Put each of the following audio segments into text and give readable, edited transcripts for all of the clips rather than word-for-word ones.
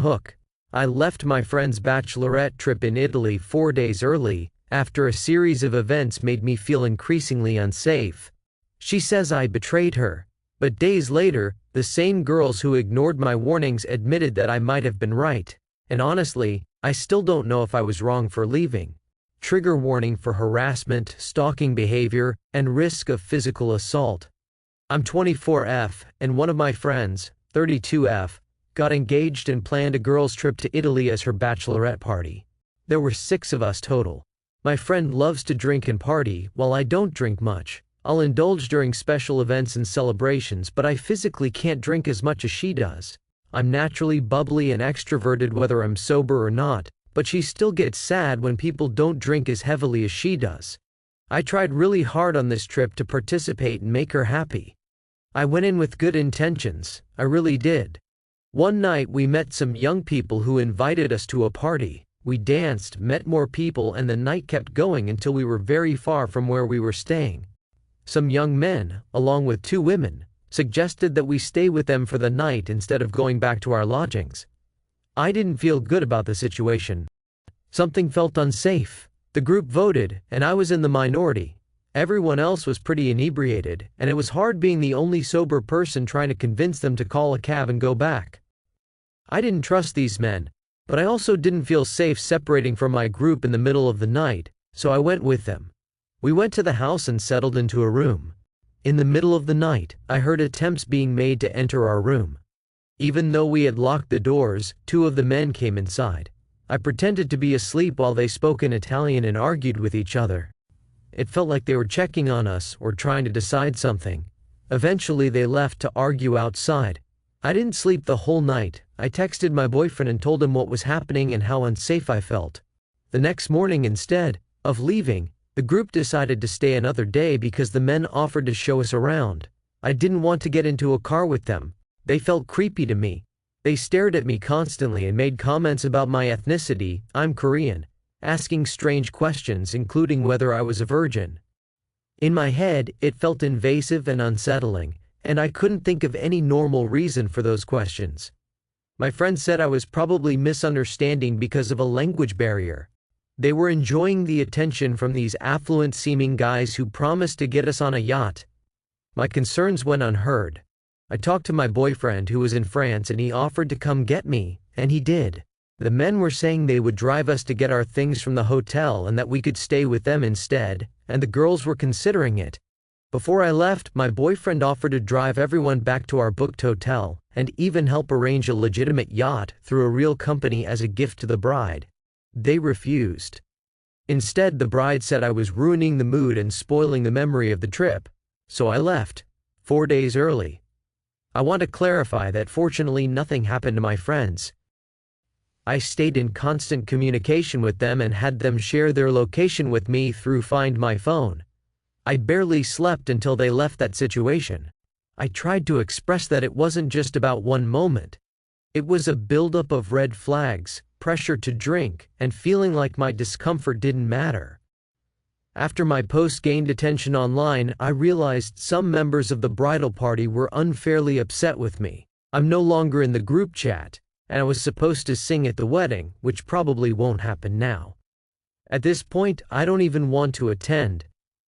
hook. I left my friend's bachelorette trip in Italy 4 days early, after a series of events made me feel increasingly unsafe. She says I betrayed her, but days later, the same girls who ignored my warnings admitted that I might have been right. And honestly, I still don't know if I was wrong for leaving. Trigger warning for harassment, stalking behavior, and risk of physical assault. I'm 24F, and one of my friends, 32F, got engaged and planned a girls' trip to Italy as her bachelorette party. There were 6 of us total. My friend loves to drink and party, while I don't drink much. I'll indulge during special events and celebrations, but I physically can't drink as much as she does. I'm naturally bubbly and extroverted whether I'm sober or not, but she still gets sad when people don't drink as heavily as she does. I tried really hard on this trip to participate and make her happy. I went in with good intentions, I really did. One night we met some young people who invited us to a party. We danced, met more people, and the night kept going until we were very far from where we were staying. Some young men, along with 2 women, suggested that we stay with them for the night instead of going back to our lodgings. I didn't feel good about the situation. Something felt unsafe. The group voted, and I was in the minority. Everyone else was pretty inebriated, and it was hard being the only sober person trying to convince them to call a cab and go back. I didn't trust these men, but I also didn't feel safe separating from my group in the middle of the night, so I went with them. We went to the house and settled into a room. In the middle of the night, I heard attempts being made to enter our room. Even though we had locked the doors, 2 of the men came inside. I pretended to be asleep while they spoke in Italian and argued with each other. It felt like they were checking on us or trying to decide something. Eventually they left to argue outside. I didn't sleep the whole night. I texted my boyfriend and told him what was happening and how unsafe I felt. The next morning, instead of leaving, the group decided to stay another day because the men offered to show us around. I didn't want to get into a car with them. They felt creepy to me. They stared at me constantly and made comments about my ethnicity, I'm Korean, asking strange questions including whether I was a virgin. In my head, it felt invasive and unsettling, and I couldn't think of any normal reason for those questions. My friend said I was probably misunderstanding because of a language barrier. They were enjoying the attention from these affluent-seeming guys who promised to get us on a yacht. My concerns went unheard. I talked to my boyfriend who was in France and he offered to come get me, and he did. The men were saying they would drive us to get our things from the hotel and that we could stay with them instead, and the girls were considering it. Before I left, my boyfriend offered to drive everyone back to our booked hotel, and even help arrange a legitimate yacht through a real company as a gift to the bride. They refused. Instead, the bride said I was ruining the mood and spoiling the memory of the trip, so I left, 4 days early. I want to clarify that fortunately nothing happened to my friends. I stayed in constant communication with them and had them share their location with me through Find My Phone. I barely slept until they left that situation. I tried to express that it wasn't just about one moment. It was a buildup of red flags, pressure to drink, and feeling like my discomfort didn't matter. After my post gained attention online, I realized some members of the bridal party were unfairly upset with me. I'm no longer in the group chat, and I was supposed to sing at the wedding, which probably won't happen now. At this point, I don't even want to attend.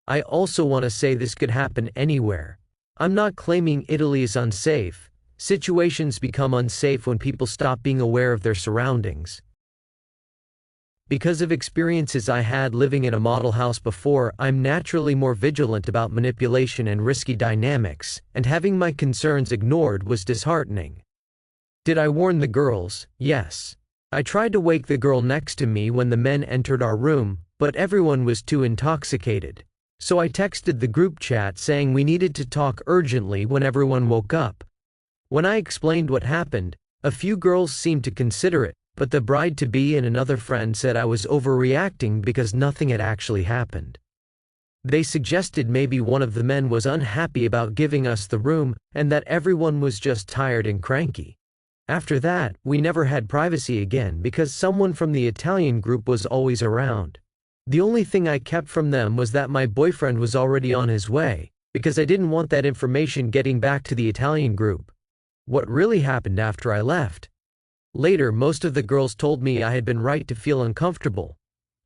I also want to say this could happen anywhere. I'm not claiming Italy is unsafe. Situations become unsafe when people stop being aware of their surroundings. Because of experiences I had living in a model house before, I'm naturally more vigilant about manipulation and risky dynamics, and having my concerns ignored was disheartening. Did I warn the girls? Yes. I tried to wake the girl next to me when the men entered our room, but everyone was too intoxicated. So I texted the group chat saying we needed to talk urgently when everyone woke up. When I explained what happened, a few girls seemed to consider it, but the bride-to-be and another friend said I was overreacting because nothing had actually happened. They suggested maybe one of the men was unhappy about giving us the room and that everyone was just tired and cranky. After that, we never had privacy again because someone from the Italian group was always around. The only thing I kept from them was that my boyfriend was already on his way, because I didn't want that information getting back to the Italian group. What really happened after I left? Later, most of the girls told me I had been right to feel uncomfortable.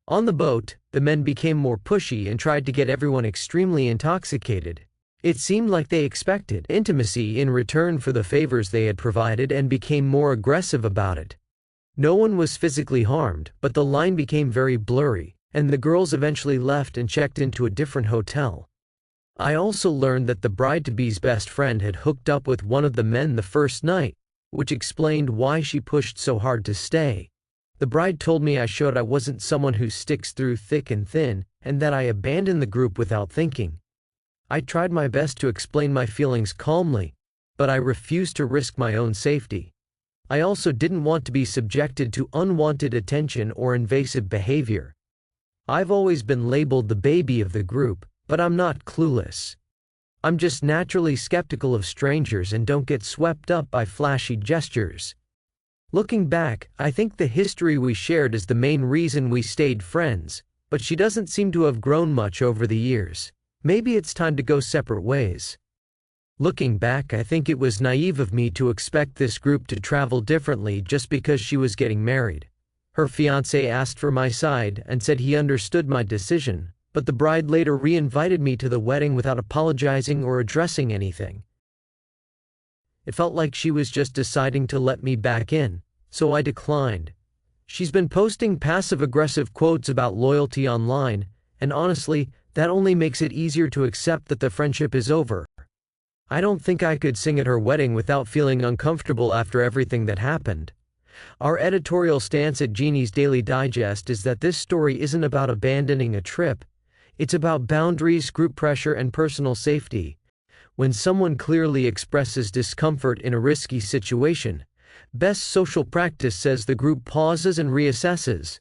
On the boat, the men became more pushy and tried to get everyone extremely intoxicated. It seemed like they expected intimacy in return for the favors they had provided and became more aggressive about it. No one was physically harmed, but the line became very blurry, and the girls eventually left and checked into a different hotel. I also learned that the bride-to-be's best friend had hooked up with one of the men the first night, which explained why she pushed so hard to stay. The bride told me I showed I wasn't someone who sticks through thick and thin, and that I abandoned the group without thinking. I tried my best to explain my feelings calmly, but I refused to risk my own safety. I also didn't want to be subjected to unwanted attention or invasive behavior. I've always been labeled the baby of the group, but I'm not clueless. I'm just naturally skeptical of strangers and don't get swept up by flashy gestures. Looking back, I think the history we shared is the main reason we stayed friends, but she doesn't seem to have grown much over the years. Maybe it's time to go separate ways. Looking back, I think it was naive of me to expect this group to travel differently just because she was getting married. Her fiancé asked for my side and said he understood my decision, but the bride later re-invited me to the wedding without apologizing or addressing anything. It felt like she was just deciding to let me back in, so I declined. She's been posting passive-aggressive quotes about loyalty online, and honestly, that only makes it easier to accept that the friendship is over. I don't think I could sing at her wedding without feeling uncomfortable after everything that happened. Our editorial stance at Jeannie's Daily Digest is that this story isn't about abandoning a trip. It's about boundaries, group pressure, and personal safety. When someone clearly expresses discomfort in a risky situation, best social practice says the group pauses and reassesses.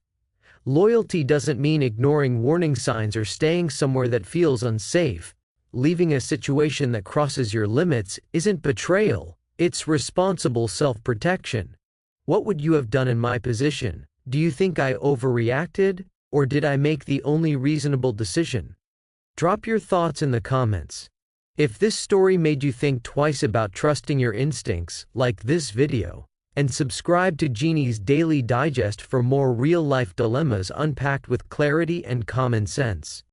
Loyalty doesn't mean ignoring warning signs or staying somewhere that feels unsafe. Leaving a situation that crosses your limits isn't betrayal, it's responsible self-protection. What would you have done in my position? Do you think I overreacted, or did I make the only reasonable decision? Drop your thoughts in the comments. If this story made you think twice about trusting your instincts, like this video, and subscribe to Jeannie's Daily Digest for more real-life dilemmas unpacked with clarity and common sense.